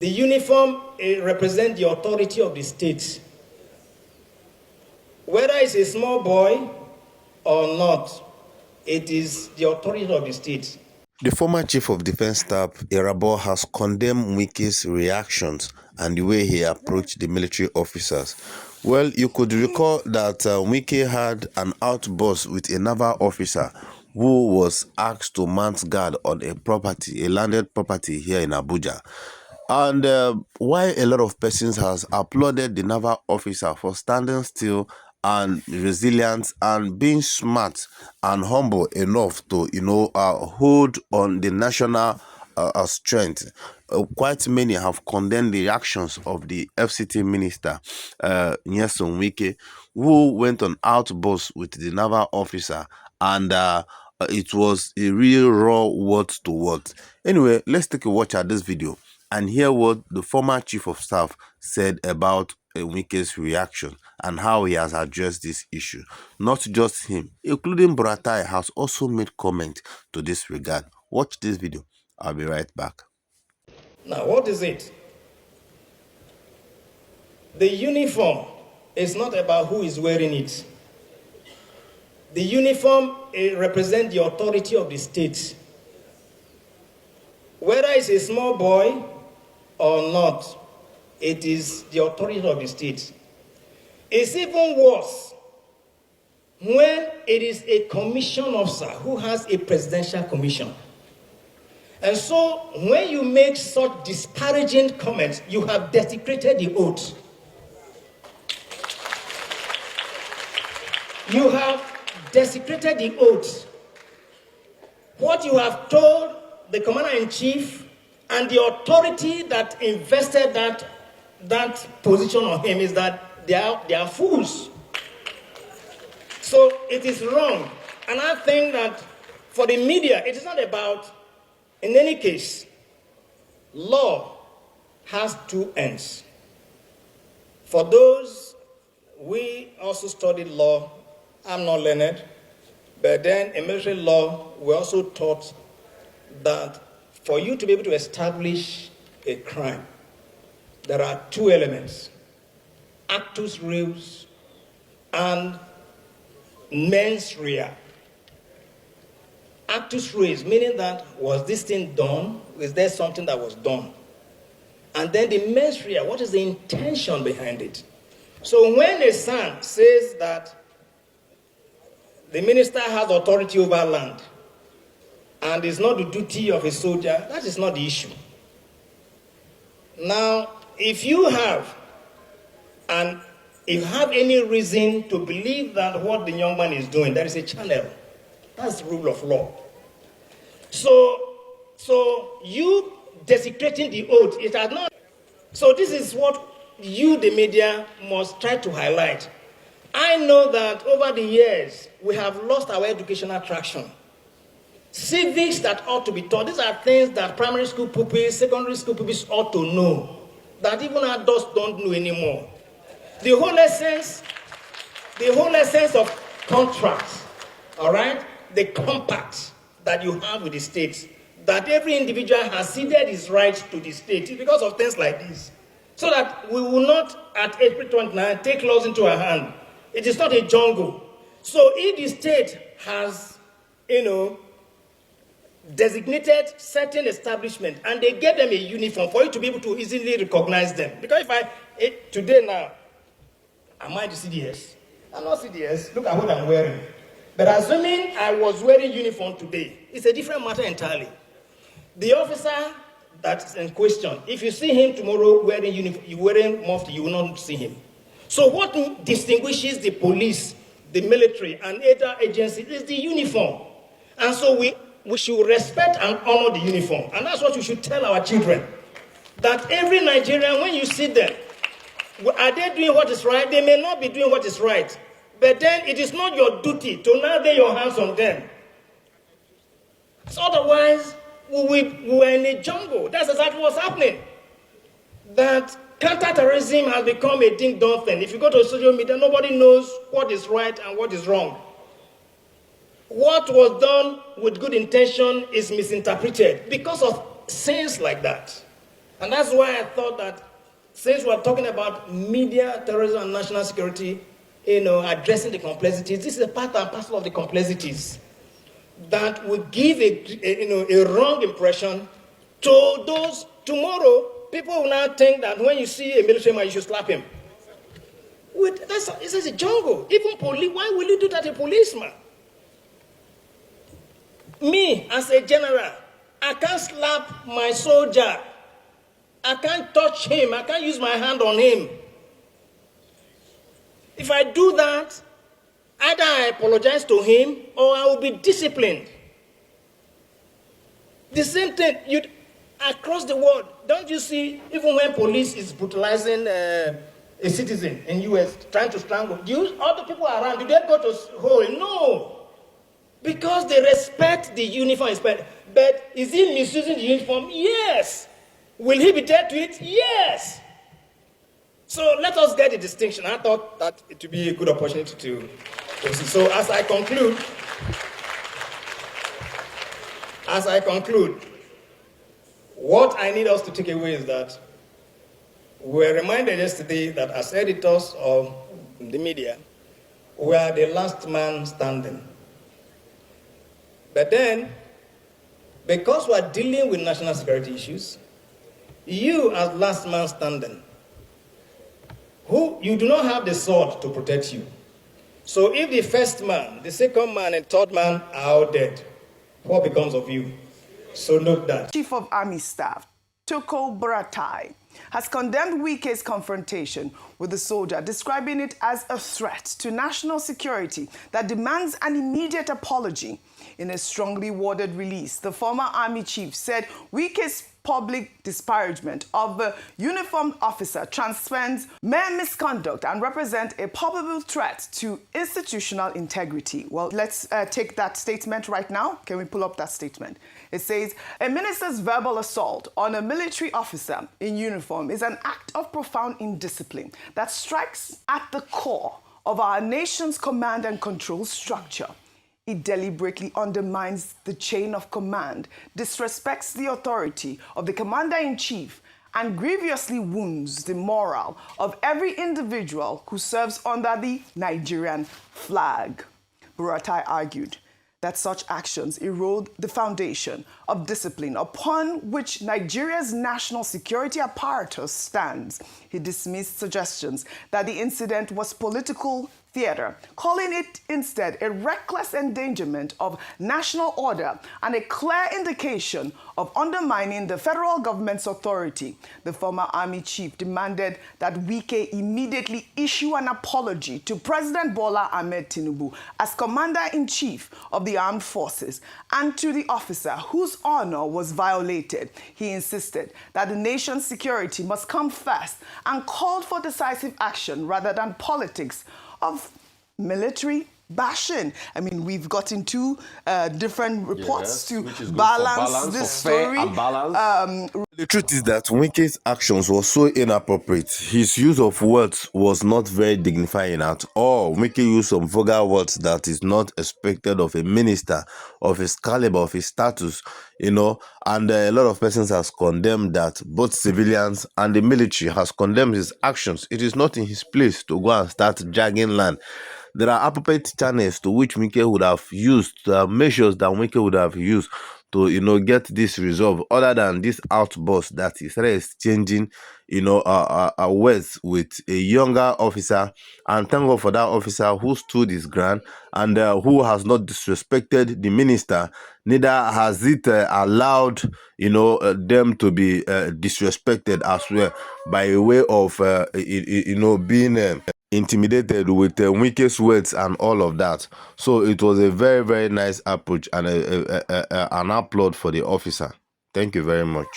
The uniform represents the authority of the state. Whether it's a small boy or not, it is the authority of the state. The former Chief of Defense Staff, Irabo, has condemned Wike's reactions and the way he approached the military officers. Well, you could recall that Wike had an outburst with a naval officer who was asked to mount guard on a property, a landed property here in Abuja. And while a lot of persons has applauded the naval officer for standing still and resilient and being smart and humble enough to, hold on the national strength, quite many have condemned the actions of the FCT minister, Nyesom Wike, who went on outburst with the naval officer, and it was a real raw word to word. Anyway, let's take a watch at this video and hear what the former chief of staff said about Wike's reaction and how he has addressed this issue. Not just him, including Buratai has also made comment to this regard. Watch this video. I'll be right back. Now, what is it? The uniform is not about who is wearing it. The uniform represents the authority of the state. Whether it's a small boy or not, it is the authority of the state. It's even worse when it is a commission officer who has a presidential commission. And so when you make such disparaging comments, you have desecrated the oath. You have desecrated the oath. What you have told the commander-in-chief and the authority that invested that position on him is that they are fools. So it is wrong. And I think that for the media, it is not about, in any case, law has two ends. For those, we also studied law. I'm not learned. But then in military law, we also taught that for you to be able to establish a crime, there are two elements: actus reus and mens rea. Actus reus, meaning that, was this thing done? Is there something that was done? And then the mens rea, what is the intention behind it? So when a son says that the minister has authority over land, and it's not the duty of a soldier, that is not the issue. Now, if you have any reason to believe that what the young man is doing, there is a channel. That's the rule of law. So you desecrating the oath, it has not. So this is what you, the media, must try to highlight. I know that over the years, we have lost our educational traction. Civics that ought to be taught, these are things that primary school pupils, secondary school pupils ought to know, that even adults don't know anymore. The whole essence of contracts, all right, the compact that you have with the state, that every individual has ceded his rights to the state, is because of things like this. So that we will not, at April 29, take laws into our hand. It is not a jungle. So if the state has, designated certain establishment and they gave them a uniform for you to be able to easily recognize them. Because today now, am I the CDS? I'm not CDS. Look at what I'm wearing. But assuming I was wearing uniform today, it's a different matter entirely. The officer that's in question, if you see him tomorrow wearing uniform, you wearing mufti, you will not see him. So what distinguishes the police, the military, and other agencies is the uniform. And so we should respect and honor the uniform. And that's what we should tell our children. That every Nigerian, when you see them, are they doing what is right? They may not be doing what is right. But then it is not your duty to now lay your hands on them. So otherwise, we were in a jungle. That's exactly what's happening. That counterterrorism has become a ding-dong thing. If you go to social media, nobody knows what is right and what is wrong. What was done with good intention is misinterpreted because of sins like that. And that's why I thought that since we're talking about media, terrorism, and national security, addressing the complexities, this is a part and parcel of the complexities that will give a wrong impression to those. Tomorrow, people will now think that when you see a military man, you should slap him. It's a jungle. Even police, why will you do that to a policeman? Me, as a general, I can't slap my soldier. I can't touch him. I can't use my hand on him. If I do that, either I apologize to him or I will be disciplined. The same thing across the world. Don't you see, even when police is brutalizing a citizen in US, trying to strangle, other people around, do they go to hole? No. Because they respect the uniform. But is he misusing the uniform? Yes. Will he be dead to it? Yes. So let us get the distinction. I thought that it would be a good opportunity to see. So as I conclude, what I need us to take away is that we were reminded yesterday that as editors of the media, we are the last man standing. But then, because we are dealing with national security issues, you as last man standing, you do not have the sword to protect you. So if the first man, the second man, and third man are all dead, what becomes of you? So note that. Chief of Army Staff, Toko Buratai, has condemned Wike's confrontation with the soldier, describing it as a threat to national security that demands an immediate apology. In a strongly worded release, the former army chief said Wike's public disparagement of the uniformed officer transcends mere misconduct and represents a palpable threat to institutional integrity. Well, let's take that statement right now. Can we pull up that statement? It says, a minister's verbal assault on a military officer in uniform is an act of profound indiscipline that strikes at the core of our nation's command and control structure. It deliberately undermines the chain of command, disrespects the authority of the commander-in-chief, and grievously wounds the morale of every individual who serves under the Nigerian flag. Buratai argued that such actions erode the foundation of discipline upon which Nigeria's national security apparatus stands. He dismissed suggestions that the incident was political theater, calling it instead a reckless endangerment of national order and a clear indication of undermining the federal government's authority. The former army chief demanded that Wike immediately issue an apology to President Bola Ahmed Tinubu as commander-in-chief of the armed forces and to the officer whose honor was violated. He insisted that the nation's security must come first and called for decisive action rather than politics of military bashing. I mean, we've gotten two different reports to balance this story. The truth is that Wike's actions were so inappropriate. His use of words was not very dignifying at all. Wike used some vulgar words that is not expected of a minister of his caliber, of his status, and a lot of persons has condemned that. Both civilians and the military has condemned his actions. It is not in his place to go and start dragging land. There are appropriate channels to which Wike would have used, measures that Wike would have used to, get this resolved, other than this outburst that he started exchanging, words with a younger officer. And thank God for that officer who stood his ground and who has not disrespected the minister. Neither has it allowed, them to be disrespected as well by way of, being intimidated with Wike's words and all of that. So it was a very, very nice approach and an applaud for the officer. Thank you very much.